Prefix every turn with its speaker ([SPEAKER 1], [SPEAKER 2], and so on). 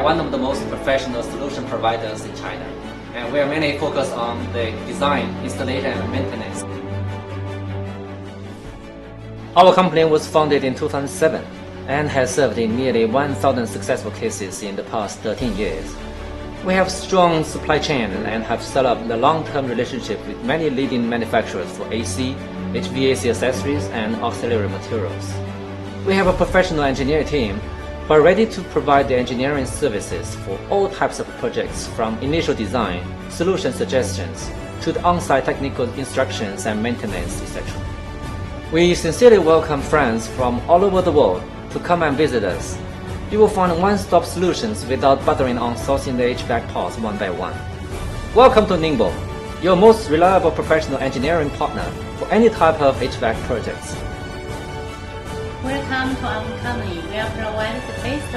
[SPEAKER 1] one of the most professional solution providers in China, and we are mainly focused on the design, installation, and maintenance. Our company was founded in 2007 and has served in nearly 1,000 successful cases in the past 13 years. We have strong supply chain and have set up a long-term relationship with many leading manufacturers for AC, HVAC accessories, and auxiliary materials. We have a professional engineering team who are ready to provide the engineering services for all types of projects, from initial design, solution suggestions, to the on-site technical instructions and maintenance, etc. We sincerely welcome friends from all over the world to come and visit us. You will find one-stop solutions without bothering on sourcing the HVAC parts one by one. Welcome to Ningbo, your most reliable professional engineering partner for any type of HVAC projects.
[SPEAKER 2] Welcome to our company. We provide the best